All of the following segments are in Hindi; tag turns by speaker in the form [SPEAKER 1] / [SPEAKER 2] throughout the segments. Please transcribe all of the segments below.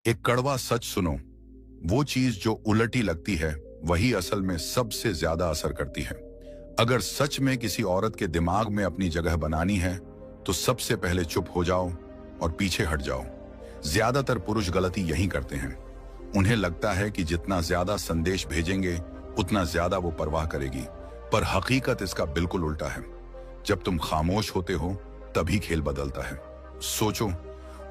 [SPEAKER 1] एक कड़वा सच सुनो, वो चीज जो उलटी लगती है वही असल में सबसे ज्यादा असर करती है। अगर सच में किसी औरत के दिमाग में अपनी जगह बनानी है तो सबसे पहले चुप हो जाओ और पीछे हट जाओ। ज्यादातर पुरुष गलती यही करते हैं। उन्हें लगता है कि जितना ज्यादा संदेश भेजेंगे उतना ज्यादा वो परवाह करेगी, पर हकीकत इसका बिल्कुल उल्टा है। जब तुम खामोश होते हो तभी खेल बदलता है। सोचो,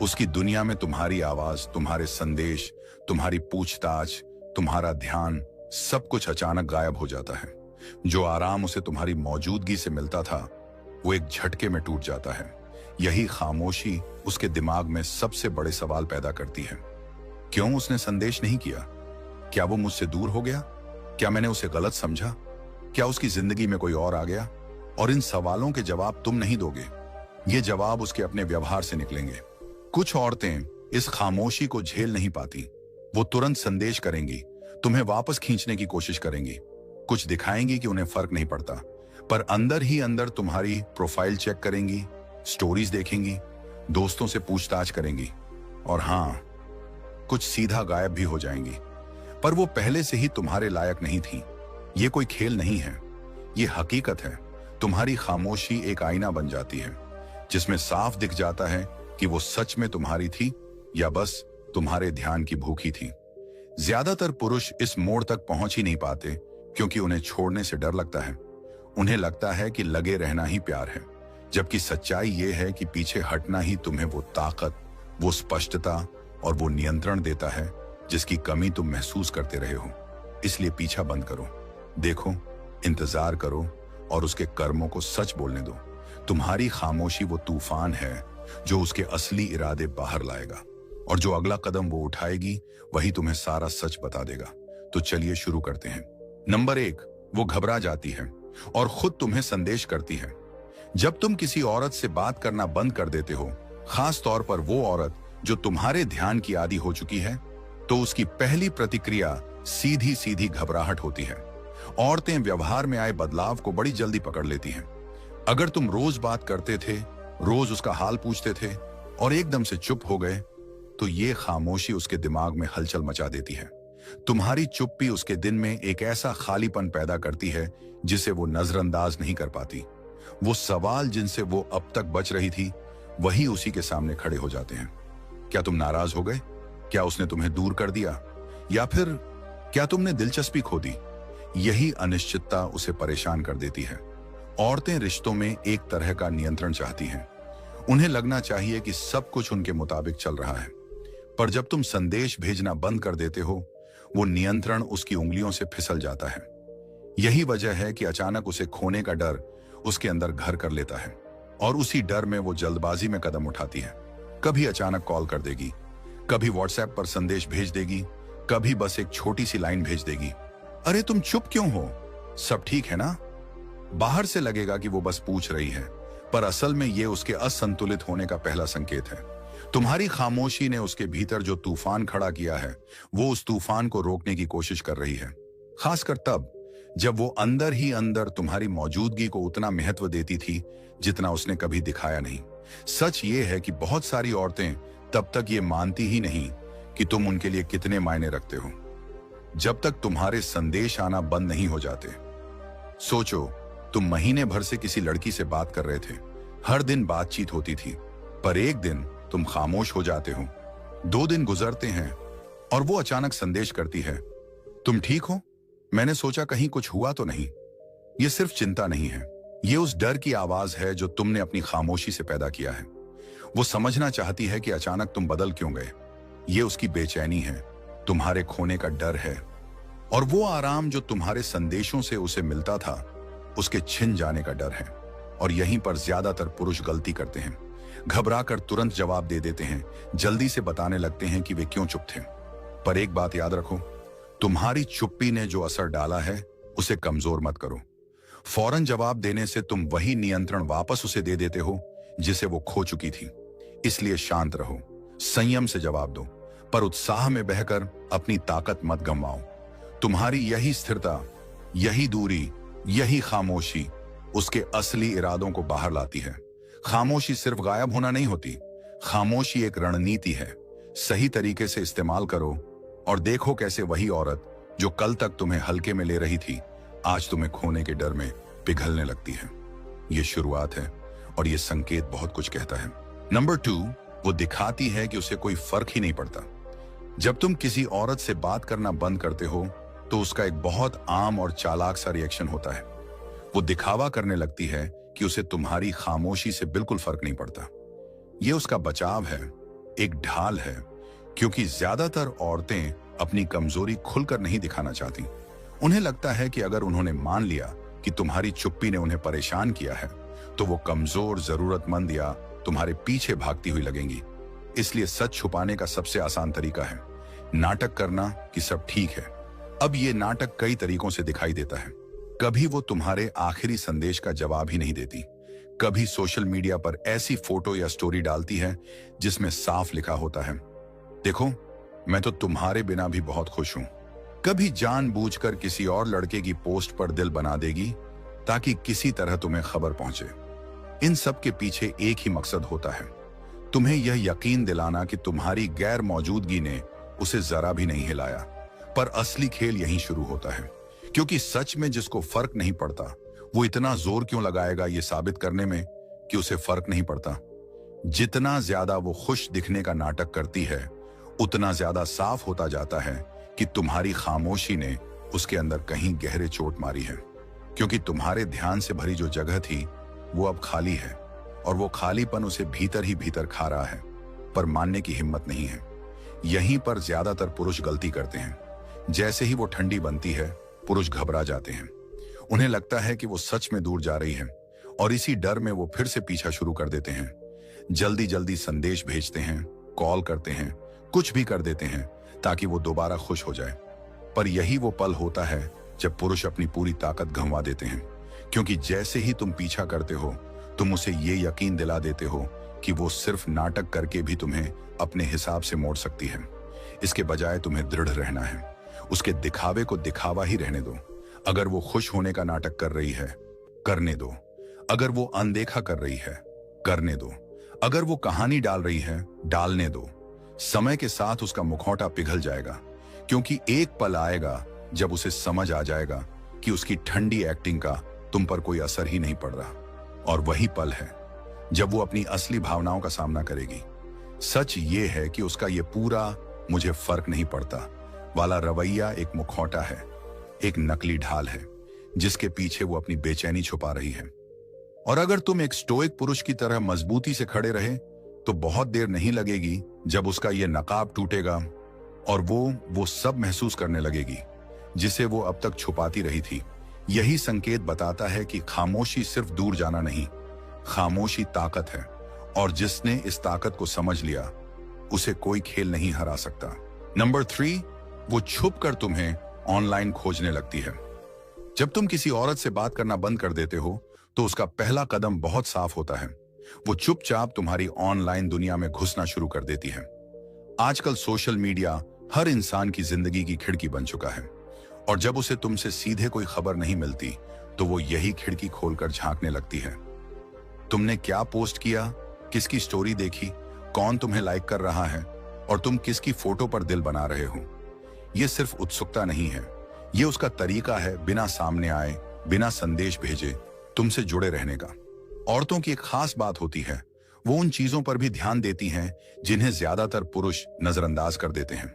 [SPEAKER 1] उसकी दुनिया में तुम्हारी आवाज, तुम्हारे संदेश, तुम्हारी पूछताछ, तुम्हारा ध्यान, सब कुछ अचानक गायब हो जाता है। जो आराम उसे तुम्हारी मौजूदगी से मिलता था वो एक झटके में टूट जाता है। यही खामोशी उसके दिमाग में सबसे बड़े सवाल पैदा करती है। क्यों उसने संदेश नहीं किया? क्या वो मुझसे दूर हो गया? क्या मैंने उसे गलत समझा? क्या उसकी जिंदगी में कोई और आ गया? और इन सवालों के जवाब तुम नहीं दोगे, ये जवाब उसके अपने व्यवहार से निकलेंगे। कुछ औरतें इस खामोशी को झेल नहीं पाती। वो तुरंत संदेश करेंगी, तुम्हें वापस खींचने की कोशिश करेंगी, कुछ दिखाएंगी कि उन्हें फर्क नहीं पड़ता, पर अंदर ही अंदर तुम्हारी प्रोफाइल चेक करेंगी, स्टोरीज देखेंगी, दोस्तों से पूछताछ करेंगी और हाँ, कुछ सीधा गायब भी हो जाएंगी। पर वो पहले से ही तुम्हारे लायक नहीं थी। ये कोई खेल नहीं है, ये हकीकत है। तुम्हारी खामोशी एक आईना बन जाती है जिसमें साफ दिख जाता है कि वो सच में तुम्हारी थी या बस तुम्हारे ध्यान की भूखी थी। ज्यादातर पुरुष इस मोड़ तक पहुंच ही नहीं पाते क्योंकि उन्हें छोड़ने से डर लगता है। उन्हें लगता है कि लगे रहना ही प्यार है, जबकि सच्चाई ये है कि पीछे हटना ही तुम्हें वो ताकत, वो स्पष्टता और वो नियंत्रण देता है जिसकी कमी तुम महसूस करते रहे हो। इसलिए पीछा बंद करो, देखो, इंतजार करो और उसके कर्मों को सच बोलने दो। तुम्हारी खामोशी वो तूफान है जो उसके असली इरादे बाहर लाएगा, और जो अगला कदम वो उठाएगी वही तुम्हें सारा सच बता देगा। तो चलिए शुरू करते हैं। नंबर 1, वो घबरा जाती है और खुद तुम्हें संदेश करती है। जब तुम किसी औरत से बात करना बंद कर देते हो, खास तौर पर वो औरत जो तुम्हारे ध्यान की आदी हो चुकी है, तो उसकी पहली प्रतिक्रिया सीधी सीधी घबराहट होती है। औरतें व्यवहार में आए बदलाव को बड़ी जल्दी पकड़ लेती हैं। अगर तुम रोज बात करते थे, रोज उसका हाल पूछते थे और एकदम से चुप हो गए, तो ये खामोशी उसके दिमाग में हलचल मचा देती है। तुम्हारी चुप्पी उसके दिन में एक ऐसा खालीपन पैदा करती है जिसे वो नजरअंदाज नहीं कर पाती। वो सवाल जिनसे वो अब तक बच रही थी वही उसी के सामने खड़े हो जाते हैं। क्या तुम नाराज हो गए? क्या उसने तुम्हें दूर कर दिया? या फिर क्या तुमने दिलचस्पी खो दी? यही अनिश्चितता उसे परेशान कर देती है। औरतें रिश्तों में एक तरह का नियंत्रण चाहती हैं। उन्हें लगना चाहिए कि सब कुछ उनके मुताबिक चल रहा है, पर जब तुम संदेश भेजना बंद कर देते हो, वो नियंत्रण उसकी उंगलियों से फिसल जाता है। यही वजह है कि अचानक उसे खोने का डर उसके अंदर घर कर लेता है और उसी डर में वो जल्दबाजी में कदम उठाती है। कभी अचानक कॉल कर देगी, कभी व्हाट्सएप पर संदेश भेज देगी, कभी बस एक छोटी सी लाइन भेज देगी, अरे तुम चुप क्यों हो, सब ठीक है ना? बाहर से लगेगा कि वो बस पूछ रही है, पर असल में ये उसके असंतुलित होने का पहला संकेत है। तुम्हारी खामोशी ने उसके भीतर जो तूफान खड़ा किया है, वो उस तूफान को रोकने की कोशिश कर रही है। खासकर तब जब वो अंदर ही अंदर तुम्हारी मौजूदगी को उतना महत्व देती थी जितना उसने कभी दिखाया नहीं। सच ये है कि बहुत सारी औरतें तब तक ये मानती ही नहीं कि तुम उनके लिए कितने मायने रखते हो, जब तक तुम्हारे संदेश आना बंद नहीं हो जाते। सोचो, तुम महीने भर से किसी लड़की से बात कर रहे थे, हर दिन बातचीत होती थी, पर एक दिन तुम खामोश हो जाते हो। 2 दिन गुजरते हैं और वो अचानक संदेश करती है, तुम ठीक हो? मैंने सोचा कहीं कुछ हुआ तो नहीं। ये सिर्फ चिंता नहीं है, ये उस डर की आवाज है जो तुमने अपनी खामोशी से पैदा किया है। वो समझना चाहती है कि अचानक तुम बदल क्यों गए। ये उसकी बेचैनी है, तुम्हारे खोने का डर है, और वो आराम जो तुम्हारे संदेशों से उसे मिलता था उसके छिन जाने का डर है। और यहीं पर ज्यादातर पुरुष गलती करते हैं, घबराकर तुरंत जवाब दे देते हैं, जल्दी से बताने लगते हैं कि वे क्यों चुप थे। पर एक बात याद रखो, तुम्हारी चुप्पी ने जो असर डाला है उसे कमजोर मत करो। फौरन जवाब देने से तुम वही नियंत्रण वापस उसे दे देते हो जिसे वो खो चुकी थी। इसलिए शांत रहो, संयम से जवाब दो, पर उत्साह में बहकर अपनी ताकत मत गंवाओ। तुम्हारी यही स्थिरता, यही दूरी, यही खामोशी उसके असली इरादों को बाहर लाती है। खामोशी सिर्फ गायब होना नहीं होती, खामोशी एक रणनीति है। सही तरीके से इस्तेमाल करो और देखो कैसे वही औरत जो कल तक तुम्हें हल्के में ले रही थी, आज तुम्हें खोने के डर में पिघलने लगती है। ये शुरुआत है और ये संकेत बहुत कुछ कहता है। नंबर 2, वो दिखाती है कि उसे कोई फर्क ही नहीं पड़ता। जब तुम किसी औरत से बात करना बंद करते हो तो उसका एक बहुत आम और चालाक सा रिएक्शन होता है। वो दिखावा करने लगती है कि उसे तुम्हारी खामोशी से बिल्कुल फर्क नहीं पड़ता। ये उसका बचाव है, एक ढाल है, क्योंकि ज्यादातर औरतें अपनी कमजोरी खुलकर नहीं दिखाना चाहती। उन्हें लगता है कि अगर उन्होंने मान लिया कि तुम्हारी चुप्पी ने उन्हें परेशान किया है तो वो कमजोर, जरूरतमंद या तुम्हारे पीछे भागती हुई लगेंगी। इसलिए सच छुपाने का सबसे आसान तरीका है नाटक करना कि सब ठीक है। अब ये नाटक कई तरीकों से दिखाई देता है। कभी वो तुम्हारे आखिरी संदेश का जवाब ही नहीं देती। कभी सोशल मीडिया पर ऐसी फोटो या स्टोरी डालती है जिसमें साफ लिखा होता है, देखो मैं तो तुम्हारे बिना भी बहुत खुश हूं। कभी जानबूझकर किसी और लड़के की पोस्ट पर दिल बना देगी ताकि किसी तरह तुम्हें खबर पहुंचे। इन सब के पीछे एक ही मकसद होता है, तुम्हें यह यकीन दिलाना कि तुम्हारी गैर मौजूदगी ने उसे जरा भी नहीं हिलाया। पर असली खेल यहीं शुरू होता है, क्योंकि सच में जिसको फर्क नहीं पड़ता वो इतना जोर क्यों लगाएगा ये साबित करने में कि उसे फर्क नहीं पड़ता। जितना ज्यादा वो खुश दिखने का नाटक करती है उतना ज्यादा साफ होता जाता है कि तुम्हारी खामोशी ने उसके अंदर कहीं गहरे चोट मारी है। क्योंकि तुम्हारे ध्यान से भरी जो जगह थी वो अब खाली है और वो खालीपन उसे भीतर ही भीतर खा रहा है, पर मानने की हिम्मत नहीं है। यहीं पर ज्यादातर पुरुष गलती करते हैं। जैसे ही वो ठंडी बनती है पुरुष घबरा जाते हैं। उन्हें लगता है कि वो सच में दूर जा रही है और इसी डर में वो फिर से पीछा शुरू कर देते हैं। जल्दी जल्दी संदेश भेजते हैं, कॉल करते हैं, कुछ भी कर देते हैं ताकि वो दोबारा खुश हो जाए। पर यही वो पल होता है जब पुरुष अपनी पूरी ताकत गंवा देते हैं, क्योंकि जैसे ही तुम पीछा करते हो तुम उसे ये यकीन दिला देते हो कि वो सिर्फ नाटक करके भी तुम्हें अपने हिसाब से मोड़ सकती है। इसके बजाय तुम्हें दृढ़ रहना है। उसके दिखावे को दिखावा ही रहने दो। अगर वो खुश होने का नाटक कर रही है, करने दो। अगर वो अनदेखा कर रही है, करने दो। अगर वो कहानी डाल रही है, डालने दो। समय के साथ उसका मुखौटा पिघल जाएगा, क्योंकि एक पल आएगा जब उसे समझ आ जाएगा कि उसकी ठंडी एक्टिंग का तुम पर कोई असर ही नहीं पड़ रहा। और वही पल है जब वो अपनी असली भावनाओं का सामना करेगी। सच ये है कि उसका ये पूरा मुझे फर्क नहीं पड़ता वाला रवैया एक मुखौटा है, एक नकली ढाल है जिसके पीछे वो अपनी बेचैनी छुपा रही है। और अगर तुम एक स्टोइक पुरुष की तरह मजबूती से खड़े रहे तो बहुत देर नहीं लगेगी जब उसका ये नकाब टूटेगा और वो सब महसूस करने लगेगी जिसे वो अब तक छुपाती रही थी। यही संकेत बताता है कि खामोशी सिर्फ दूर जाना नहीं, खामोशी ताकत है, और जिसने इस ताकत को समझ लिया उसे कोई खेल नहीं हरा सकता। नंबर 3, वो छुप कर तुम्हें ऑनलाइन खोजने लगती है। जब तुम किसी औरत से बात करना बंद कर देते हो तो उसका पहला कदम बहुत साफ होता है। वो चुपचाप तुम्हारी ऑनलाइन दुनिया में घुसना शुरू कर देती है। आजकल सोशल मीडिया हर इंसान की जिंदगी की खिड़की बन चुका है, और जब उसे तुमसे सीधे कोई खबर नहीं मिलती तो वो यही खिड़की खोलकर झांकने लगती है। तुमने क्या पोस्ट किया, किसकी स्टोरी देखी, कौन तुम्हें लाइक कर रहा है और तुम किसकी फोटो पर दिल बना रहे हो। ये सिर्फ उत्सुकता नहीं है, ये उसका तरीका है बिना सामने आए, बिना संदेश भेजे तुमसे जुड़े रहने का। औरतों की एक खास बात होती है, वो उन चीजों पर भी ध्यान देती हैं जिन्हें ज्यादातर पुरुष नजरअंदाज कर देते हैं।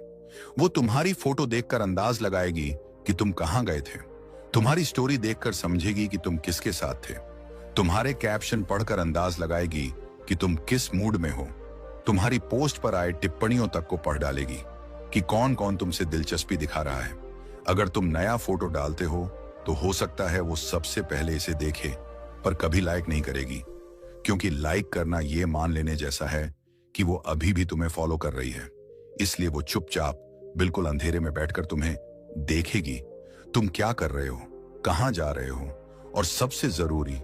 [SPEAKER 1] वो तुम्हारी फोटो देखकर अंदाज लगाएगी कि तुम कहां गए थे, तुम्हारी स्टोरी देखकर समझेगी कि तुम किसके साथ थे, तुम्हारे कैप्शन पढ़कर अंदाज लगाएगी कि तुम किस मूड में हो, तुम्हारी पोस्ट पर आए टिप्पणियों तक को पढ़ डालेगी कि कौन कौन तुमसे दिलचस्पी दिखा रहा है। अगर तुम नया फोटो डालते हो तो हो सकता है वो सबसे पहले इसे देखे, पर कभी लाइक नहीं करेगी, क्योंकि लाइक करना ये मान लेने जैसा है कि वो अभी भी तुम्हें फॉलो कर रही है। इसलिए वो चुपचाप बिल्कुल अंधेरे में बैठकर तुम्हें देखेगी, तुम क्या कर रहे हो, कहां जा रहे हो, और सबसे जरूरी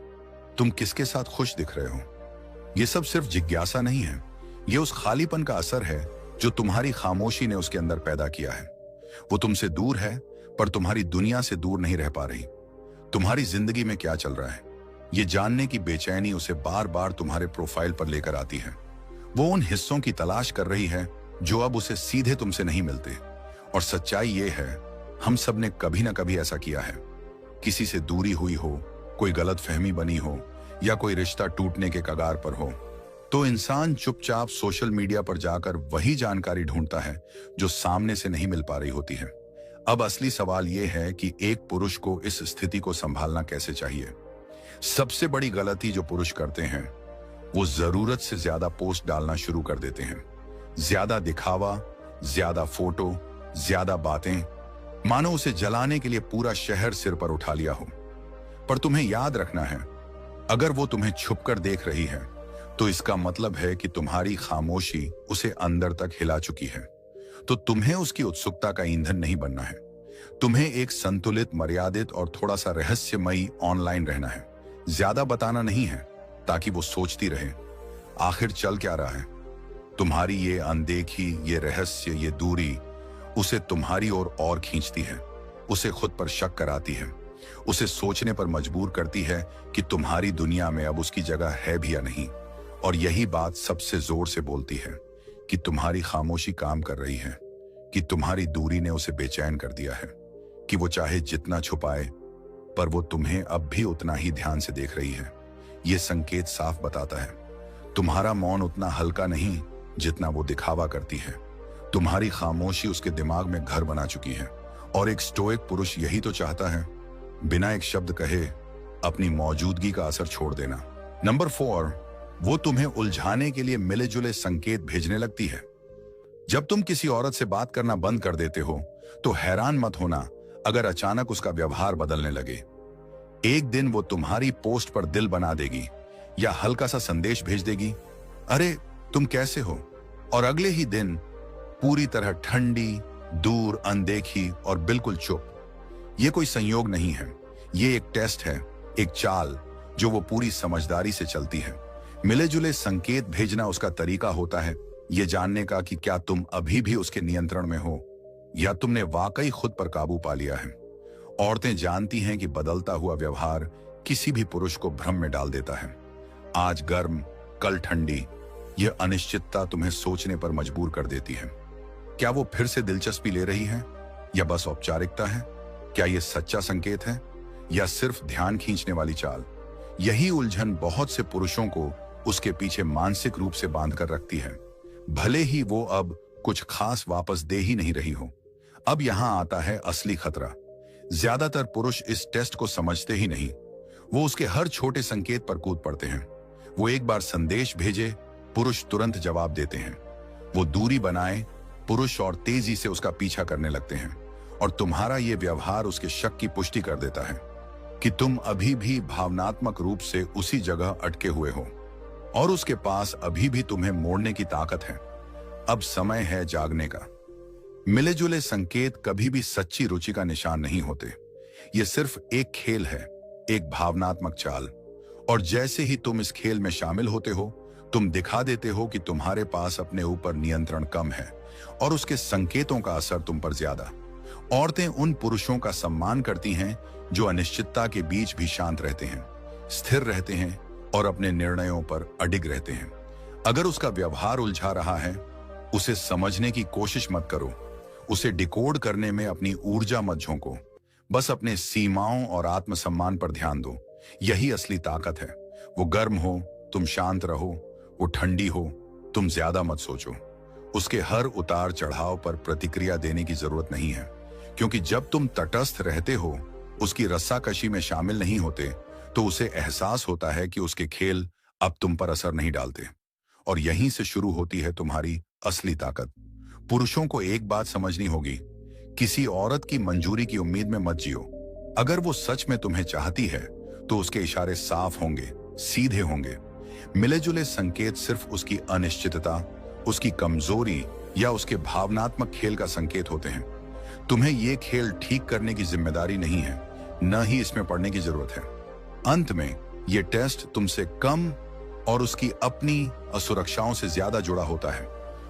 [SPEAKER 1] तुम किसके साथ खुश दिख रहे हो। ये सब सिर्फ जिज्ञासा नहीं है, ये उस खालीपन का असर है जो तुम्हारी खामोशी ने उसके अंदर पैदा किया है। वो तुमसे दूर है पर तुम्हारी दुनिया से दूर नहीं रह पा रही। तुम्हारी जिंदगी में क्या चल रहा है ये जानने की बेचैनी उसे बार बार तुम्हारे प्रोफाइल पर लेकर आती है। वो उन हिस्सों की तलाश कर रही है जो अब उसे सीधे तुमसे नहीं मिलते। और सच्चाई ये है, हम सब ने कभी ना कभी ऐसा किया है। किसी से दूरी हुई हो, कोई गलतफहमी बनी हो, या कोई रिश्ता टूटने के कगार पर हो, तो इंसान चुपचाप सोशल मीडिया पर जाकर वही जानकारी ढूंढता है जो सामने से नहीं मिल पा रही होती है। अब असली सवाल यह है कि एक पुरुष को इस स्थिति को संभालना कैसे चाहिए। सबसे बड़ी गलती जो पुरुष करते हैं, वो जरूरत से ज्यादा पोस्ट डालना शुरू कर देते हैं। ज्यादा दिखावा, ज्यादा फोटो, ज्यादा बातें, मानो उसे जलाने के लिए पूरा शहर सिर पर उठा लिया हो। पर तुम्हें याद रखना है, अगर वो तुम्हें छुपकर देख रही है तो इसका मतलब है कि तुम्हारी खामोशी उसे अंदर तक हिला चुकी है। तो तुम्हें उसकी उत्सुकता का ईंधन नहीं बनना है। तुम्हें एक संतुलित, मर्यादित और थोड़ा सा रहस्यमयी ऑनलाइन रहना है। ज्यादा बताना नहीं है, ताकि वो सोचती रहे आखिर चल क्या रहा है। तुम्हारी ये अनदेखी, ये रहस्य, ये दूरी उसे तुम्हारी ओर और खींचती है, उसे खुद पर शक कराती है, उसे सोचने पर मजबूर करती है कि तुम्हारी दुनिया में अब उसकी जगह है भी या नहीं। और यही बात सबसे जोर से बोलती है कि तुम्हारी खामोशी काम कर रही है, कि तुम्हारी दूरी ने उसे बेचैन कर दिया है, कि वो चाहे जितना छुपाए पर वो तुम्हें अब भी उतना ही ध्यान से देख रही है। ये संकेत साफ बताता है तुम्हारा मौन उतना हल्का नहीं जितना वो दिखावा करती है। तुम्हारी खामोशी उसके दिमाग में घर बना चुकी है। और एक स्टोइक पुरुष यही तो चाहता है, बिना एक शब्द कहे अपनी मौजूदगी का असर छोड़ देना। नंबर 4, वो तुम्हें उलझाने के लिए मिले जुले संकेत भेजने लगती है। जब तुम किसी औरत से बात करना बंद कर देते हो तो हैरान मत होना अगर अचानक उसका व्यवहार बदलने लगे। एक दिन वो तुम्हारी पोस्ट पर दिल बना देगी या हल्का सा संदेश भेज देगी, अरे तुम कैसे हो, और अगले ही दिन पूरी तरह ठंडी, दूर, अनदेखी और बिल्कुल चुप। ये कोई संयोग नहीं है, ये एक टेस्ट है, एक चाल जो वो पूरी समझदारी से चलती है। मिले जुले संकेत भेजना उसका तरीका होता है ये जानने का कि क्या तुम अभी भी उसके नियंत्रण में हो या तुमने वाकई खुद पर काबू पा लिया है। औरतें जानती हैं कि बदलता हुआ व्यवहार किसी भी पुरुष को भ्रम में डाल देता है। आज गर्म, कल ठंडी, यह अनिश्चितता तुम्हें सोचने पर मजबूर कर देती है। क्या वो फिर से दिलचस्पी ले रही है या बस औपचारिकता है? क्या यह सच्चा संकेत है या सिर्फ ध्यान खींचने वाली चाल? यही उलझन बहुत से पुरुषों को उसके पीछे मानसिक रूप से बांध कर रखती है, भले ही वो अब कुछ खास वापस दे ही नहीं रही हो। अब यहां आता है असली खतरा। ज्यादातर पुरुष इस टेस्ट को समझते ही नहीं। वो उसके हर छोटे संकेत पर कूद पड़ते हैं। वो एक बार संदेश भेजे, पुरुष तुरंत जवाब देते हैं। वो दूरी बनाए, पुरुष और तेजी से उसका पीछा करने लगते हैं। और तुम्हारा ये व्यवहार उसके शक की पुष्टि कर देता है कि तुम अभी भी भावनात्मक रूप से उसी जगह अटके हुए हो और उसके पास अभी भी तुम्हें मोड़ने की ताकत है। अब समय है जागने का। मिले जुले संकेत कभी भी सच्ची रुचि का निशान नहीं होते। ये सिर्फ एक खेल है, एक भावनात्मक चाल। और जैसे ही तुम इस खेल में शामिल होते हो, तुम दिखा देते हो कि तुम्हारे पास अपने ऊपर नियंत्रण कम है और उसके संकेतों का असर तुम पर ज्यादा। औरतें उन पुरुषों का सम्मान करती हैं जो अनिश्चितता के बीच भी शांत रहते हैं, स्थिर रहते हैं और अपने निर्णयों पर अडिग रहते हैं। अगर उसका व्यवहार उलझा रहा है, उसे समझने की कोशिश मत करो। उसे डिकोड करने में अपनी ऊर्जा मत झोंको। बस अपने सीमाओं और आत्मसम्मान पर ध्यान दो। यही असली ताकत है। वो गर्म हो, तुम शांत रहो। वो ठंडी हो, तुम ज्यादा मत सोचो। उसके हर उतार चढ़ाव पर प्रतिक्रिया देने की जरूरत नहीं है, क्योंकि जब तुम तटस्थ रहते हो, उसकी रस्साकशी में शामिल नहीं होते, तो उसे एहसास होता है कि उसके खेल अब तुम पर असर नहीं डालते। और यहीं से शुरू होती है तुम्हारी असली ताकत। पुरुषों को एक बात समझनी होगी, किसी औरत की मंजूरी की उम्मीद में मत जियो। अगर वो सच में तुम्हें चाहती है तो उसके इशारे साफ होंगे, सीधे होंगे। मिले जुले संकेत सिर्फ उसकी अनिश्चितता, उसकी कमजोरी या उसके भावनात्मक खेल का संकेत होते हैं। तुम्हें ये खेल ठीक करने की जिम्मेदारी नहीं है, न ही इसमें पड़ने की जरूरत है। अंत में ये टेस्ट तुमसे कम और उसकी अपनी असुरक्षाओं से ज्यादा जुड़ा होता है।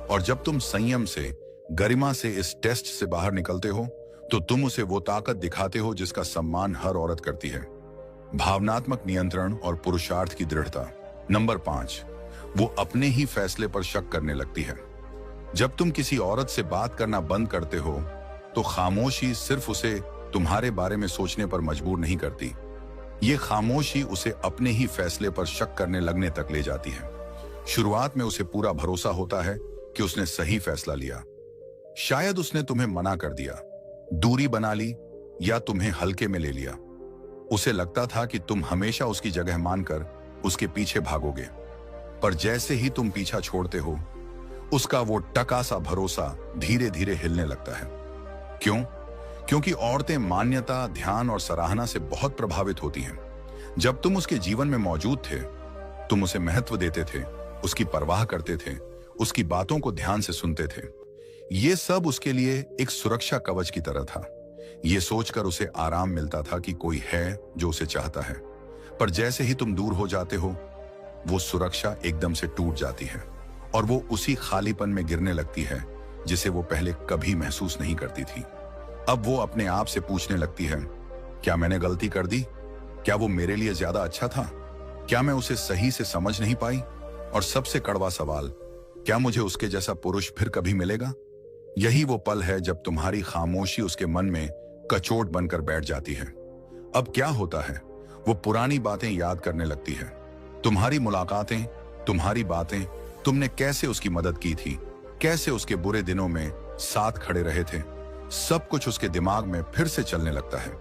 [SPEAKER 1] और जब तुम संयम से, गरिमा से इस टेस्ट से बाहर निकलते हो, तो तुम उसे वो ताकत दिखाते हो जिसका सम्मान हर औरत करती है। भावनात्मक नियंत्रण और पुरुषार्थ की दृढ़ता। नंबर 5, वो अपने ही फैसले पर शक करने लगती है। जब तुम किसी औरत से बात करना बंद करते हो तो खामोशी सिर्फ उसे तुम्हारे बारे में सोचने पर मजबूर नहीं करती, ये खामोशी उसे अपने ही फैसले पर शक करने लगने तक ले जाती है। शुरुआत में उसे पूरा भरोसा होता है कि उसने सही फैसला लिया। शायद उसने तुम्हें मना कर दिया, दूरी बना ली या तुम्हें हल्के में ले लिया। उसे लगता था कि तुम हमेशा उसकी जगह मानकर उसके पीछे भागोगे, पर जैसे ही तुम पीछा छोड़ते हो उसका वो टका सा भरोसा धीरे धीरे हिलने लगता है। क्यों? क्योंकि औरतें मान्यता, ध्यान और सराहना से बहुत प्रभावित होती हैं। जब तुम उसके जीवन में मौजूद थे, तुम उसे महत्व देते थे, उसकी परवाह करते थे, उसकी बातों को ध्यान से सुनते थे। ये सब उसके लिए एक सुरक्षा कवच की तरह था। ये सोचकर उसे आराम मिलता था कि कोई है जो उसे चाहता है। पर जैसे ही तुम दूर हो जाते हो, वो सुरक्षा एकदम से टूट जाती है और वो उसी खालीपन में गिरने लगती है जिसे वो पहले कभी महसूस नहीं करती थी। अब वो अपने आप से पूछने लगती है, क्या मैंने गलती कर दी? क्या वो मेरे लिए ज्यादा अच्छा था? क्या मैं उसे सही से समझ नहीं पाई? और सबसे कड़वा सवाल, क्या मुझे उसके जैसा पुरुष फिर कभी मिलेगा? यही वो पल है जब तुम्हारी खामोशी उसके मन में कचोट बनकर बैठ जाती है। अब क्या होता है? वो पुरानी बातें याद करने लगती है। तुम्हारी मुलाकातें, तुम्हारी बातें, तुमने कैसे उसकी मदद की थी, कैसे उसके बुरे दिनों में साथ खड़े रहे थे। सब कुछ उसके दिमाग में फिर से चलने लगता है।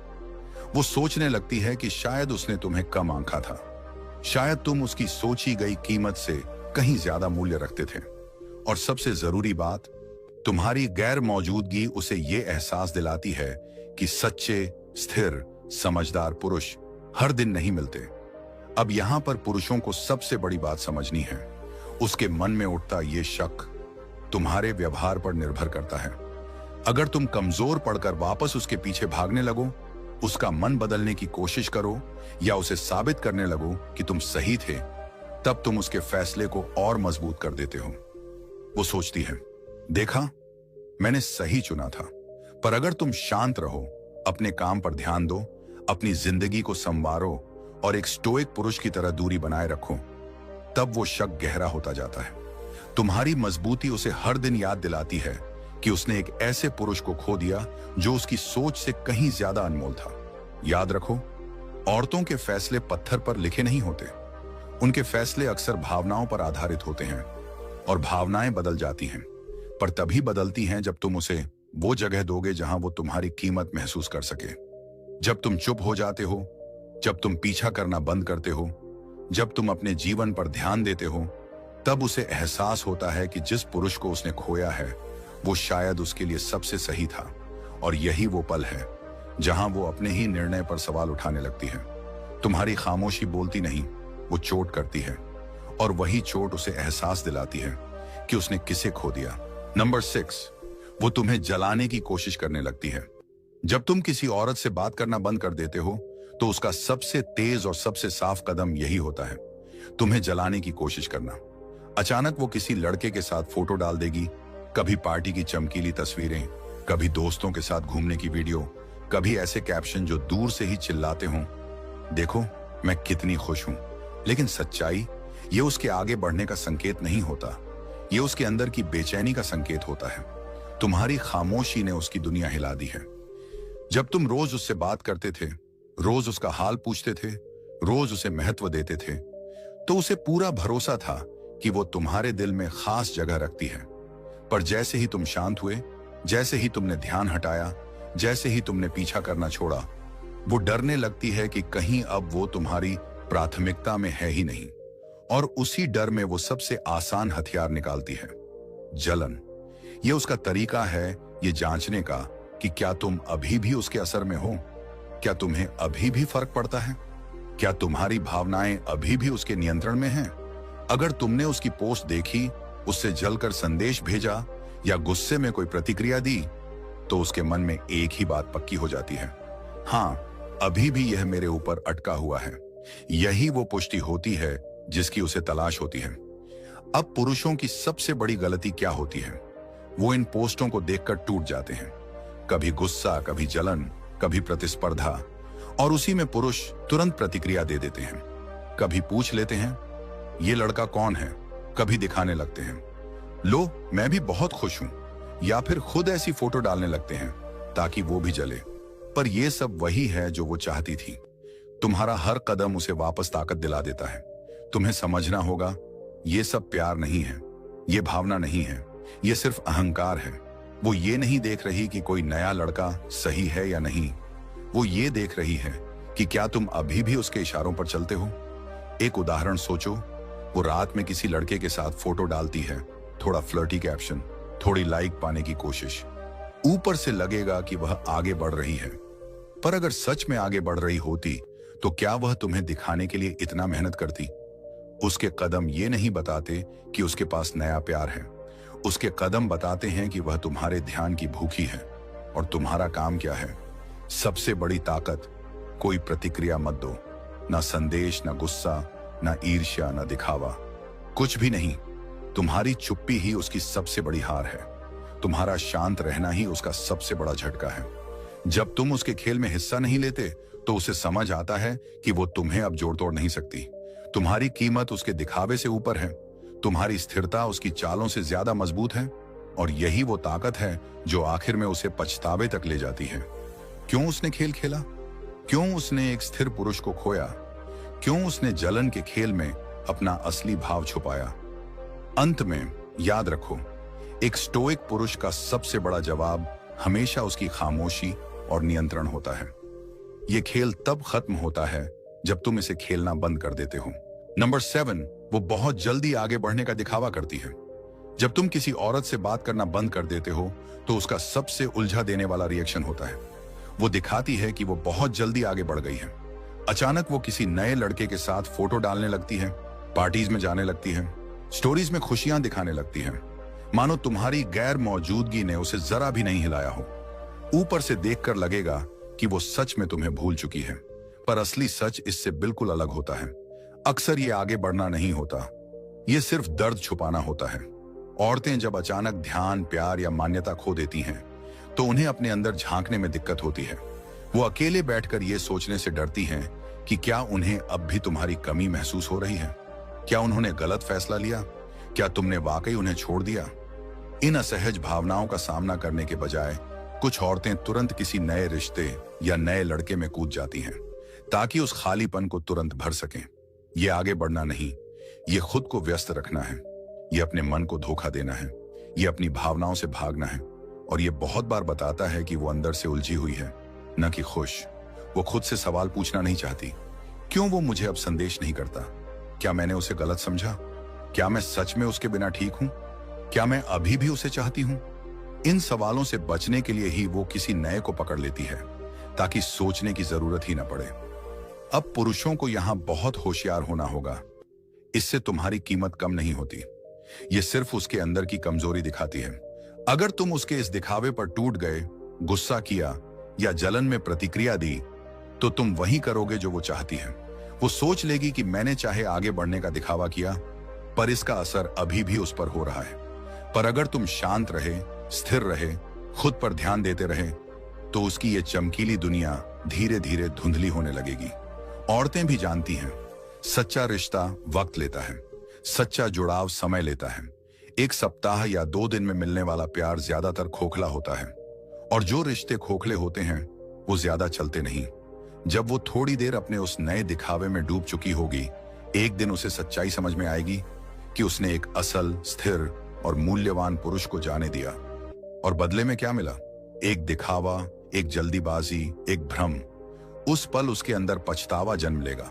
[SPEAKER 1] वो सोचने लगती है कि शायद उसने तुम्हें कम आंका था, शायद तुम उसकी सोची गई कीमत से कहीं ज्यादा मूल्य रखते थे। और सबसे जरूरी बात, तुम्हारी गैर मौजूदगी उसे ये एहसास दिलाती है कि सच्चे, स्थिर, समझदार पुरुष हर दिन नहीं मिलते। अब यहां पर पुरुषों को सबसे बड़ी बात समझनी है। उसके मन में उठता ये शक तुम्हारे व्यवहार पर निर्भर करता है। अगर तुम कमजोर पड़कर वापस उसके पीछे भागने लगो, उसका मन बदलने की कोशिश करो या उसे साबित करने लगो कि तुम सही थे, तब तुम उसके फैसले को और मजबूत कर देते हो। वो सोचती है, देखा, मैंने सही चुना था। पर अगर तुम शांत रहो, अपने काम पर ध्यान दो, अपनी जिंदगी को संवारो और एक स्टोइक पुरुष की तरह दूरी बनाए रखो, तब वो शक गहरा होता जाता है। तुम्हारी मजबूती उसे हर दिन याद दिलाती है कि उसने एक ऐसे पुरुष को खो दिया जो उसकी सोच से कहीं ज्यादा अनमोल था। याद रखो, औरतों के फैसले पत्थर पर लिखे नहीं होते। उनके फैसले अक्सर भावनाओं पर आधारित होते हैं और भावनाएं बदल जाती हैं, पर तभी बदलती हैं जब तुम उसे वो जगह दोगे जहां वो तुम्हारी कीमत महसूस कर सके। जब तुम चुप हो जाते हो, जब तुम पीछा करना बंद करते हो, जब तुम अपने जीवन पर ध्यान देते हो, तब उसे एहसास होता है कि जिस पुरुष को उसने खोया है वो शायद उसके लिए सबसे सही था। और यही वो पल है जहां वो अपने ही निर्णय पर सवाल उठाने लगती है। तुम्हारी खामोशी बोलती नहीं, वो चोट करती है, और वही चोट उसे एहसास दिलाती है कि उसने किसे खो दिया। नंबर 6, वो तुम्हें जलाने की कोशिश करने लगती है। जब तुम किसी औरत से बात करना बंद कर देते हो तो उसका सबसे तेज और सबसे साफ कदम यही होता है, तुम्हें जलाने की कोशिश करना। अचानक वो किसी लड़के के साथ फोटो डाल देगी, कभी पार्टी की चमकीली तस्वीरें, कभी दोस्तों के साथ घूमने की वीडियो, कभी ऐसे कैप्शन जो दूर से ही चिल्लाते हों, देखो मैं कितनी खुश हूं। लेकिन सच्चाई, ये उसके आगे बढ़ने का संकेत नहीं होता, ये उसके अंदर की बेचैनी का संकेत होता है। तुम्हारी खामोशी ने उसकी दुनिया हिला दी है। जब तुम रोज उससे बात करते थे, रोज उसका हाल पूछते थे, रोज उसे महत्व देते थे, तो उसे पूरा भरोसा था कि वो तुम्हारे दिल में खास जगह रखती है। पर जैसे ही तुम शांत हुए, जैसे ही तुमने ध्यान हटाया, जैसे ही तुमने पीछा करना छोड़ा, वो डरने लगती है कि कहीं अब वो तुम्हारी प्राथमिकता में है ही नहीं। और उसी डर में वो सबसे आसान हथियार निकालती है, जलन। ये उसका तरीका है ये जांचने का कि क्या तुम अभी भी उसके असर में हो, क्या तुम्हें अभी भी फर्क पड़ता है, क्या तुम्हारी भावनाएं अभी भी उसके नियंत्रण में हैं। अगर तुमने उसकी पोस्ट देखी, उससे जलकर संदेश भेजा या गुस्से में कोई प्रतिक्रिया दी, तो उसके मन में एक ही बात पक्की हो जाती है, हाँ, अभी भी यह मेरे ऊपर अटका हुआ है। यही वो पुष्टि होती है जिसकी उसे तलाश होती है। अब पुरुषों की सबसे बड़ी गलती क्या होती है? वो इन पोस्टों को देखकर टूट जाते हैं, कभी गुस्सा, कभी जलन, कभी प्रतिस्पर्धा, और उसी में पुरुष तुरंत प्रतिक्रिया दे देते हैं। कभी पूछ लेते हैं, ये लड़का कौन है, कभी दिखाने लगते हैं, लो, मैं भी बहुत खुश हूं, या फिर खुद ऐसी फोटो डालने लगते हैं ताकि वो भी जले। पर यह सब वही है जो वो चाहती थी। तुम्हारा हर कदम उसे वापस ताकत दिला देता है। तुम्हें समझना होगा, ये सब प्यार नहीं है, ये भावना नहीं है, ये सिर्फ अहंकार है। वो ये नहीं देख रही कि कोई नया लड़का सही है या नहीं, वो ये देख रही है कि क्या तुम अभी भी उसके इशारों पर चलते हो। एक उदाहरण सोचो, वो रात में किसी लड़के के साथ फोटो डालती है, थोड़ा फ्लर्टी कैप्शन, थोड़ी लाइक पाने की कोशिश। ऊपर से लगेगा कि वह आगे बढ़ रही है, पर अगर सच में आगे बढ़ रही होती तो क्या वह तुम्हें दिखाने के लिए इतना मेहनत करती। उसके कदम ये नहीं बताते कि उसके पास नया प्यार है, उसके कदम बताते हैं कि वह तुम्हारे ध्यान की भूखी है। और तुम्हारा काम क्या है? सबसे बड़ी ताकत, कोई प्रतिक्रिया मत दो, ना संदेश, ना गुस्सा, ना ईर्ष्या, ना दिखावा, कुछ भी नहीं। तुम्हारी चुप्पी ही उसकी सबसे बड़ी हार है। तुम्हारा शांत रहना ही उसका सबसे बड़ा झटका है। जब तुम उसके खेल में हिस्सा नहीं लेते तो उसे समझ आता है कि वो तुम्हें अब जोड़ तोड़ नहीं सकती। तुम्हारी कीमत उसके दिखावे से ऊपर है, तुम्हारी स्थिरता उसकी चालों से ज्यादा मजबूत है। और यही वो ताकत है जो आखिर में उसे पछतावे तक ले जाती है। क्यों उसने खेल खेला? क्यों उसने एक स्थिर पुरुष को खोया? क्यों उसने जलन के खेल में अपना असली भाव छुपाया? अंत में याद रखो, एक स्टोइक पुरुष का सबसे बड़ा जवाब हमेशा उसकी खामोशी और नियंत्रण होता है। यह खेल तब खत्म होता है जब तुम इसे खेलना बंद कर देते हो। नंबर 7, वो बहुत जल्दी आगे बढ़ने का दिखावा करती है। जब तुम किसी औरत से बात करना बंद कर देते हो तो उसका सबसे उलझा देने वाला रिएक्शन होता है। वो दिखाती है कि वो बहुत जल्दी आगे बढ़ गई है। अचानक वो किसी नए लड़के के साथ फोटो डालने लगती है, पार्टीज में जाने लगती है, स्टोरीज में खुशियां दिखाने लगती है, मानो तुम्हारी गैर मौजूदगी ने उसे जरा भी नहीं हिलाया हो। ऊपर से देखकर लगेगा कि वो सच में तुम्हें भूल चुकी है, पर असली सच इससे बिल्कुल अलग होता है। अक्सर ये आगे बढ़ना नहीं होता, ये सिर्फ दर्द छुपाना होता है। औरतें जब अचानक ध्यान, प्यार या मान्यता खो देती हैं तो उन्हें अपने अंदर झांकने में दिक्कत होती है। वो अकेले बैठकर ये सोचने से डरती हैं कि क्या उन्हें अब भी तुम्हारी कमी महसूस हो रही है, क्या उन्होंने गलत फैसला लिया, क्या तुमने वाकई उन्हें छोड़ दिया। इन असहज भावनाओं का सामना करने के बजाय कुछ औरतें तुरंत किसी नए रिश्ते या नए लड़के में कूद जाती हैं ताकि उस खालीपन को तुरंत भर सकें। ये आगे बढ़ना नहीं, ये खुद को व्यस्त रखना है, ये अपने मन को धोखा देना है, ये अपनी भावनाओं से भागना है। और ये बहुत बार बताता है कि वो अंदर से उलझी हुई है, न कि खुश। वो खुद से सवाल पूछना नहीं चाहती, क्यों वो मुझे अब संदेश नहीं करता? क्या मैंने उसे गलत समझा? क्या मैं सच में उसके बिना ठीक हूं? क्या मैं अभी भी उसे चाहती हूं? इन सवालों से बचने के लिए ही वो किसी नए को पकड़ लेती है ताकि सोचने की जरूरत ही ना पड़े। अब पुरुषों को यहां बहुत होशियार होना होगा। इससे तुम्हारी कीमत कम नहीं होती, ये सिर्फ उसके अंदर की कमजोरी दिखाती है। अगर तुम उसके इस दिखावे पर टूट गए, गुस्सा किया या जलन में प्रतिक्रिया दी, तो तुम वही करोगे जो वो चाहती है। वो सोच लेगी कि मैंने चाहे आगे बढ़ने का दिखावा किया, पर इसका असर अभी भी उस पर हो रहा है। पर अगर तुम शांत रहे, स्थिर रहे, खुद पर ध्यान देते रहे, तो उसकी ये चमकीली दुनिया धीरे धीरे धुंधली होने लगेगी। औरतें भी जानती हैं, सच्चा रिश्ता वक्त लेता है, सच्चा जुड़ाव समय लेता है। एक सप्ताह या 2 दिन में मिलने वाला प्यार ज्यादातर खोखला होता है, और जो रिश्ते खोखले होते हैं वो ज्यादा चलते नहीं। जब वो थोड़ी देर अपने उस नए दिखावे में डूब चुकी होगी, एक दिन उसे सच्चाई समझ में आएगी कि उसने एक असल, स्थिर और मूल्यवान पुरुष को जाने दिया, और बदले में क्या मिला? एक दिखावा, एक जल्दीबाजी, एक भ्रम। उस पल उसके अंदर पछतावा जन्म लेगा,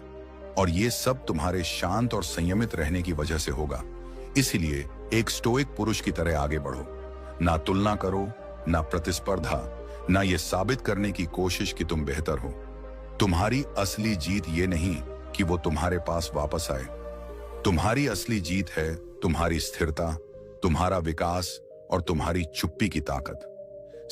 [SPEAKER 1] और ये सब तुम्हारे शांत और संयमित रहने की वजह से होगा। इसीलिए एक स्टोइक पुरुष की तरह आगे बढ़ो। ना तुलना करो, ना प्रतिस्पर्धा, ना ये साबित करने की कोशिश कि तुम बेहतर हो। तुम्हारी असली जीत ये नहीं कि वो तुम्हारे पास वापस आए। तुम्हारी असली जीत है तुम्हारी स्थिरता, तुम्हारा विकास और तुम्हारी चुप्पी की ताकत।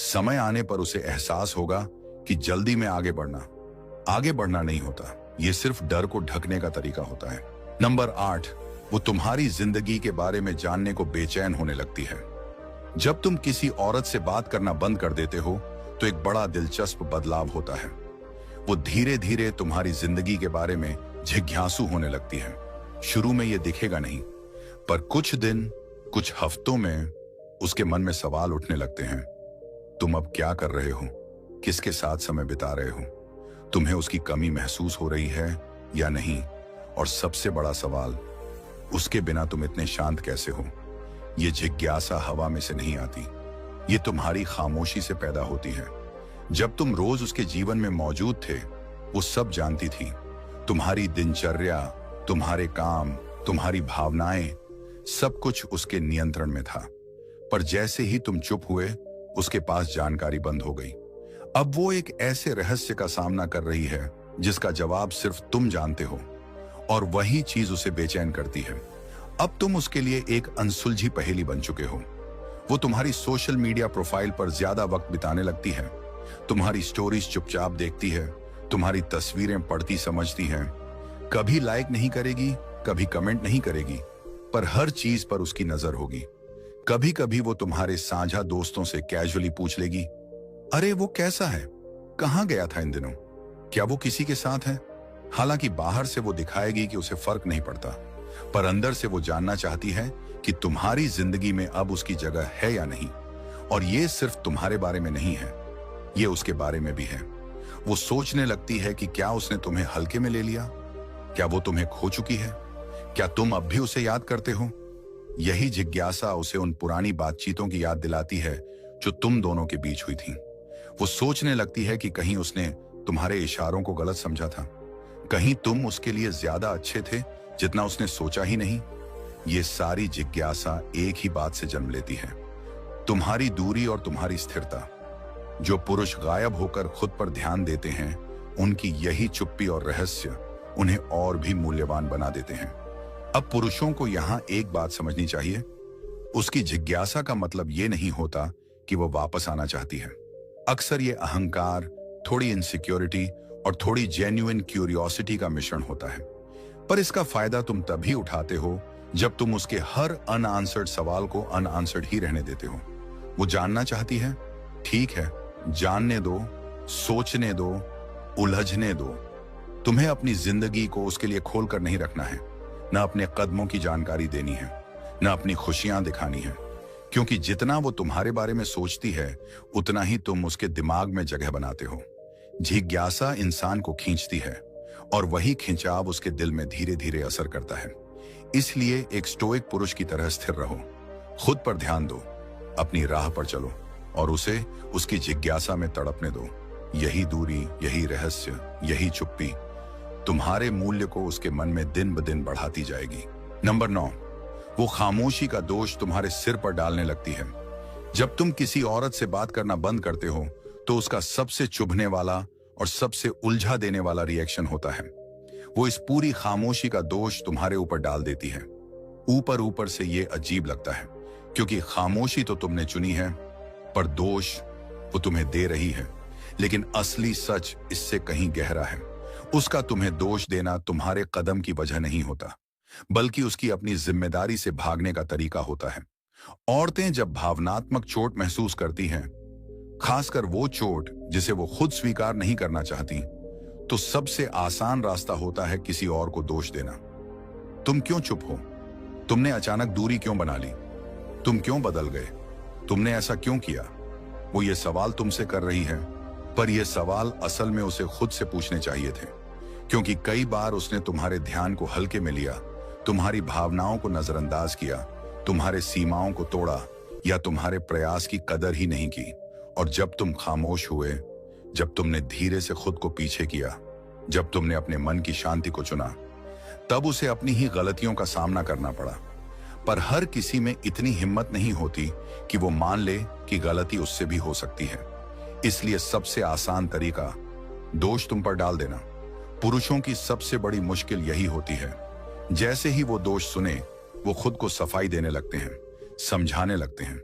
[SPEAKER 1] समय आने पर उसे एहसास होगा कि जल्दी में आगे बढ़ना नहीं होता, ये सिर्फ डर को ढकने का तरीका होता है। नंबर 8, वो तुम्हारी जिंदगी के बारे में जानने को बेचैन होने लगती है। जब तुम किसी औरत से बात करना बंद कर देते हो तो एक बड़ा दिलचस्प बदलाव होता है। वो धीरे धीरे तुम्हारी जिंदगी के बारे में जिज्ञासु होने लगती है। शुरू में ये दिखेगा नहीं, पर कुछ दिन, कुछ हफ्तों में उसके मन में सवाल उठने लगते हैं। तुम अब क्या कर रहे हो, किसके साथ समय बिता रहे हो, तुम्हें उसकी कमी महसूस हो रही है या नहीं, और सबसे बड़ा सवाल, उसके बिना तुम इतने शांत कैसे हो। ये जिज्ञासा हवा में से नहीं आती, ये तुम्हारी खामोशी से पैदा होती है। जब तुम रोज उसके जीवन में मौजूद थे, वो सब जानती थी, तुम्हारी दिनचर्या, तुम्हारे काम, तुम्हारी भावनाएं, सब कुछ उसके नियंत्रण में था। पर जैसे ही तुम चुप हुए, उसके पास जानकारी बंद हो गई। अब वो एक ऐसे रहस्य का सामना कर रही है जिसका जवाब सिर्फ तुम जानते हो, और वही चीज उसे बेचैन करती है। अब तुम उसके लिए एक अनसुलझी पहेली बन चुके हो। वो तुम्हारी सोशल मीडिया प्रोफाइल पर ज्यादा वक्त बिताने लगती है, तुम्हारी स्टोरीज चुपचाप देखती है, तुम्हारी तस्वीरें पढ़ती समझती है, कभी लाइक नहीं करेगी, कभी कमेंट नहीं करेगी, पर हर चीज पर उसकी नजर होगी। कभी कभी वो तुम्हारे साझा दोस्तों से कैजुअली पूछ लेगी, अरे वो कैसा है, कहाँ गया था इन दिनों, क्या वो किसी के साथ है। हालांकि बाहर से वो दिखाएगी कि उसे फर्क नहीं पड़ता, पर अंदर से वो जानना चाहती है कि तुम्हारी जिंदगी में अब उसकी जगह है या नहीं। और ये सिर्फ तुम्हारे बारे में नहीं है, ये उसके बारे में भी है। वो सोचने लगती है कि क्या उसने तुम्हें हल्के में ले लिया, क्या वो तुम्हें खो चुकी है, क्या तुम अब भी उसे याद करते हो। यही जिज्ञासा उसे उन पुरानी बातचीतों की याद दिलाती है जो तुम दोनों के बीच हुई थी। वो सोचने लगती है कि कहीं उसने तुम्हारे इशारों को गलत समझा था, कहीं तुम उसके लिए ज्यादा अच्छे थे जितना उसने सोचा ही नहीं। ये सारी जिज्ञासा एक ही बात से जन्म लेती है, तुम्हारी दूरी और तुम्हारी स्थिरता। जो पुरुष गायब होकर खुद पर ध्यान देते हैं, उनकी यही चुप्पी और रहस्य उन्हें और भी मूल्यवान बना देते हैं। अब पुरुषों को यहां एक बात समझनी चाहिए, उसकी जिज्ञासा का मतलब ये नहीं होता कि वो वापस आना चाहती है। अक्सर ये अहंकार, थोड़ी इनसिक्योरिटी और थोड़ी जेन्युइन क्यूरियोसिटी का मिश्रण होता है। पर इसका फायदा तुम तभी उठाते हो जब तुम उसके हर अनआंसर्ड सवाल को अनआंसर्ड ही रहने देते हो। वो जानना चाहती है, ठीक है, जानने दो, सोचने दो, उलझने दो। तुम्हें अपनी जिंदगी को उसके लिए खोल कर नहीं रखना है, न अपने कदमों की जानकारी देनी है, न अपनी खुशियां दिखानी है, क्योंकि जितना वो तुम्हारे बारे में सोचती है, उतना ही तुम उसके दिमाग में जगह बनाते हो। जिज्ञासा इंसान को खींचती है, और वही खिंचाव उसके दिल में धीरे धीरे असर करता है। इसलिए एक स्टोइक पुरुष की तरह स्थिर रहो, खुद पर ध्यान दो, अपनी राह पर चलो, और उसे उसकी जिज्ञासा में तड़पने दो। यही दूरी, यही रहस्य, यही चुप्पी तुम्हारे मूल्य को उसके मन में दिन ब दिन बढ़ाती जाएगी। नंबर 9, वो खामोशी का दोष तुम्हारे सिर पर डालने लगती है। जब तुम किसी औरत से बात करना बंद करते हो, तो उसका सबसे चुभने वाला और सबसे उलझा देने वाला रिएक्शन होता है। वो इस पूरी खामोशी का दोष तुम्हारे ऊपर डाल देती है। ऊपर ऊपर से ये अजीब लगता है, क्योंकि खामोशी तो तुमने चुनी है, पर दोष वो तुम्हें दे रही है। लेकिन असली सच इससे कहीं गहरा है। उसका तुम्हें दोष देना तुम्हारे कदम की वजह नहीं होता, बल्कि उसकी अपनी जिम्मेदारी से भागने का तरीका होता है। औरतें जब भावनात्मक चोट महसूस करती हैं, खासकर वो चोट जिसे वो खुद स्वीकार नहीं करना चाहती, तो सबसे आसान रास्ता होता है किसी और को दोष देना। तुम क्यों चुप हो? तुमने अचानक दूरी क्यों बना ली? तुम क्यों बदल गए? तुमने ऐसा क्यों किया? वो ये सवाल तुमसे कर रही है, पर ये सवाल असल में उसे खुद से पूछने चाहिए थे, क्योंकि कई बार उसने तुम्हारे ध्यान को हल्के में लिया, तुम्हारी भावनाओं को नजरअंदाज किया, तुम्हारे सीमाओं को तोड़ा, या तुम्हारे प्रयास की कदर ही नहीं की। और जब तुम खामोश हुए, जब तुमने धीरे से खुद को पीछे किया, जब तुमने अपने मन की शांति को चुना, तब उसे अपनी ही गलतियों का सामना करना पड़ा। पर हर किसी में इतनी हिम्मत नहीं होती कि वो मान ले कि गलती उससे भी हो सकती है। इसलिए सबसे आसान तरीका दोष तुम पर डाल देना। पुरुषों की सबसे बड़ी मुश्किल यही होती है, जैसे ही वो दोष सुने, वो खुद को सफाई देने लगते हैं, समझाने लगते हैं,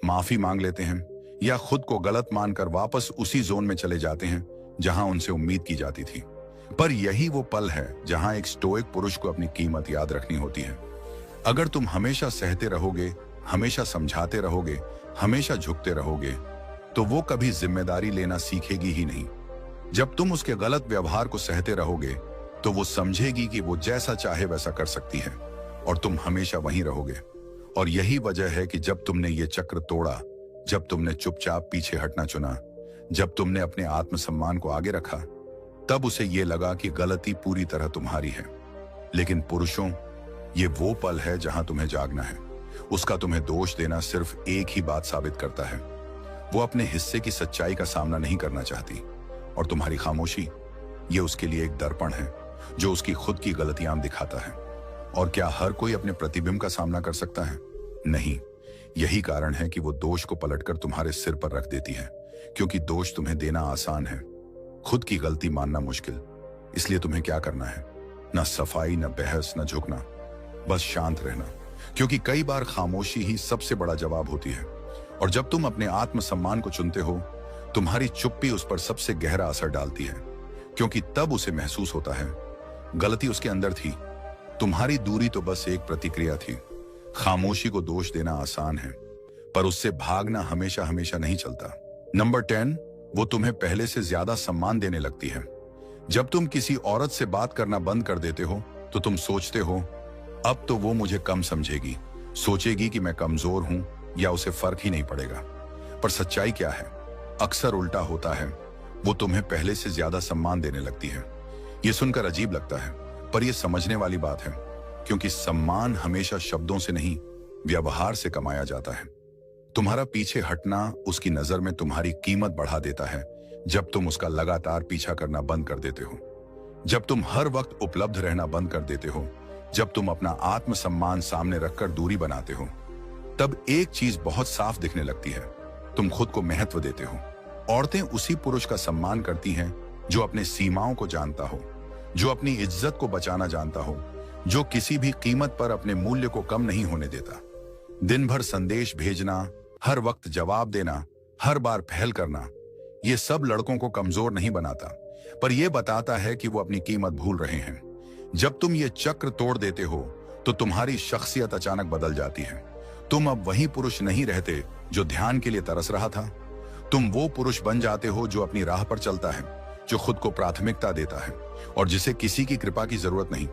[SPEAKER 1] माफी मांग लेते हैं, या खुद को गलत मानकर वापस उसी जोन में चले जाते हैं जहां उनसे उम्मीद की जाती थी। पर यही वो पल है जहां एक स्टोइक पुरुष को अपनी कीमत याद रखनी होती है। अगर तुम हमेशा सहते रहोगे, हमेशा समझाते रहोगे, हमेशा झुकते रहोगे, तो वो कभी जिम्मेदारी लेना सीखेगी ही नहीं। जब तुम उसके गलत व्यवहार को सहते रहोगे, तो वो समझेगी कि वो जैसा चाहे वैसा कर सकती है, और तुम हमेशा वहीं रहोगे। और यही वजह है कि जब तुमने ये चक्र तोड़ा, जब तुमने चुपचाप पीछे हटना चुना, जब तुमने अपने आत्मसम्मान को आगे रखा, तब उसे ये लगा कि गलती पूरी तरह तुम्हारी है। लेकिन पुरुषों, ये वो पल है जहां तुम्हें जागना है। उसका तुम्हें दोष देना सिर्फ एक ही बात साबित करता है, वो अपने हिस्से की सच्चाई का सामना नहीं करना चाहती, और तुम्हारी खामोशी ये उसके लिए एक दर्पण है जो उसकी खुद की गलतियां दिखाता है। और क्या हर कोई अपने प्रतिबिंब का सामना कर सकता है? नहीं। यही कारण है कि वो दोष को पलटकर तुम्हारे सिर पर रख देती है, क्योंकि दोष तुम्हें देना आसान है, खुद की गलती मानना मुश्किल। इसलिए तुम्हें क्या करना है? ना सफाई, ना बहस, ना झुकना, बस शांत रहना, क्योंकि कई बार खामोशी ही सबसे बड़ा जवाब होती है। और जब तुम अपने आत्मसम्मान को चुनते हो, तुम्हारी चुप्पी उस पर सबसे गहरा असर डालती है, क्योंकि तब उसे महसूस होता है गलती उसके अंदर थी, तुम्हारी दूरी तो बस एक प्रतिक्रिया थी। खामोशी को दोष देना आसान है, पर उससे भागना हमेशा हमेशा नहीं चलता। नंबर 10, वो तुम्हें पहले से ज्यादा सम्मान देने लगती है। जब तुम किसी औरत से बात करना बंद कर देते हो, तो तुम सोचते हो अब तो वो मुझे कम समझेगी, सोचेगी कि मैं कमजोर हूं, या उसे फर्क ही नहीं पड़ेगा। पर सच्चाई क्या है? अक्सर उल्टा होता है, वो तुम्हें पहले से ज्यादा सम्मान देने लगती है। ये सुनकर अजीब लगता है, पर यह समझने वाली बात है, क्योंकि सम्मान हमेशा शब्दों से नहीं, व्यवहार से कमाया जाता है। तुम्हारा पीछे हटना उसकी नजर में तुम्हारी कीमत बढ़ा देता है, जब तुम उसका लगातार पीछा करना बंद कर देते हो, जब तुम हर वक्त उपलब्ध रहना बंद कर देते हो, जब तुम अपना आत्मसम्मान सामने रखकर दूरी बनाते हो, तब एक चीज बहुत साफ दिखने लगती है, तुम खुद को महत्व देते हो। औरतें उसी पुरुष का सम्मान करती हैं जो अपने सीमाओं को जानता हो, जो अपनी इज्जत को बचाना जानता हो, जो किसी भी कीमत पर अपने मूल्य को कम नहीं होने देता। दिन भर संदेश भेजना, हर वक्त जवाब देना, हर बार पहल करना, ये सब लड़कों को कमजोर नहीं बनाता, पर यह बताता है कि वो अपनी कीमत भूल रहे हैं। जब तुम ये चक्र तोड़ देते हो, तो तुम्हारी शख्सियत अचानक बदल जाती है। तुम अब वही पुरुष नहीं रहते जो ध्यान के लिए तरस रहा था। तुम वो पुरुष बन जाते हो जो अपनी राह पर चलता है, जो खुद को प्राथमिकता देता है, और जिसे किसी की कृपा की जरूरत नहीं।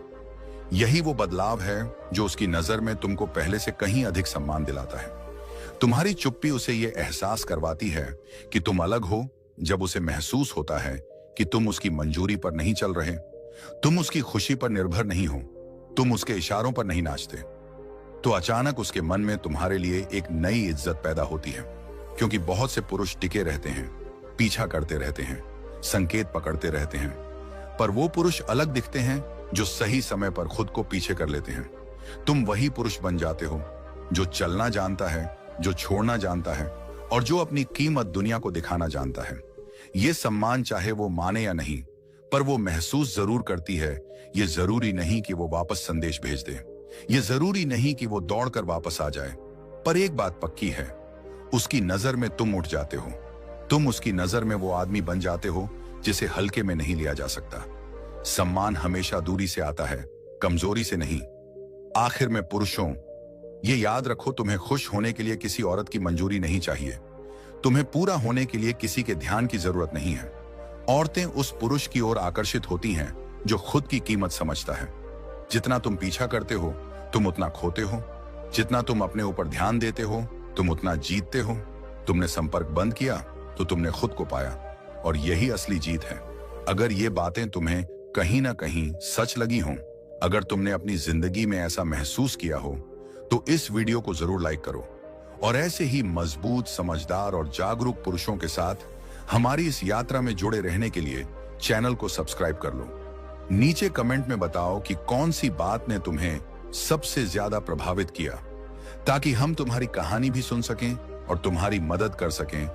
[SPEAKER 1] यही वो बदलाव है जो उसकी नजर में तुमको पहले से कहीं अधिक सम्मान दिलाता है। तुम्हारी चुप्पी उसे ये एहसास करवाती है कि तुम अलग हो। जब उसे महसूस होता है कि तुम उसकी मंजूरी पर नहीं चल रहे, तुम उसकी खुशी पर निर्भर नहीं हो, तुम उसके इशारों पर नहीं नाचते, तो अचानक उसके मन में तुम्हारे लिए एक नई इज्जत पैदा होती है। क्योंकि बहुत से पुरुष टिके रहते हैं, पीछा करते रहते हैं, संकेत पकड़ते रहते हैं, पर वो पुरुष अलग दिखते हैं जो सही समय पर खुद को पीछे कर लेते हैं। तुम वही पुरुष बन जाते हो जो चलना जानता है, जो छोड़ना जानता है, और जो अपनी कीमत दुनिया को दिखाना जानता है। ये सम्मान चाहे वो माने या नहीं, पर वो महसूस जरूर करती है। ये जरूरी नहीं कि वो वापस संदेश भेज दे, ये जरूरी नहीं कि वो दौड़कर वापस आ जाए, पर एक बात पक्की है, उसकी नजर में तुम उठ जाते हो। तुम उसकी नजर में वो आदमी बन जाते हो जिसे हल्के में नहीं लिया जा सकता। सम्मान हमेशा दूरी से आता है, कमजोरी से नहीं। आखिर में पुरुषों, ये याद रखो, तुम्हें खुश होने के लिए किसी औरत की मंजूरी नहीं चाहिए, तुम्हें पूरा होने के लिए किसी के ध्यान की जरूरत नहीं है। औरतें उस पुरुष की ओर आकर्षित होती हैं जो खुद की कीमत समझता है। जितना तुम पीछा करते हो, तुम उतना खोते हो। जितना तुम अपने ऊपर ध्यान देते हो, तुम उतना जीतते हो। तुमने संपर्क बंद किया तो तुमने खुद को पाया, और यही असली जीत है। अगर ये बातें तुम्हें कहीं ना कहीं सच लगी हों, अगर तुमने अपनी जिंदगी में ऐसा महसूस किया हो, तो इस वीडियो को जरूर लाइक करो, और ऐसे ही मजबूत, समझदार और जागरूक पुरुषों के साथ हमारी इस यात्रा में जुड़े रहने के लिए चैनल को सब्सक्राइब कर लो। नीचे कमेंट में बताओ कि कौन सी बात ने तुम्हें सबसे ज्यादा प्रभावित किया, ताकि हम तुम्हारी कहानी भी सुन सकें और तुम्हारी मदद कर सकें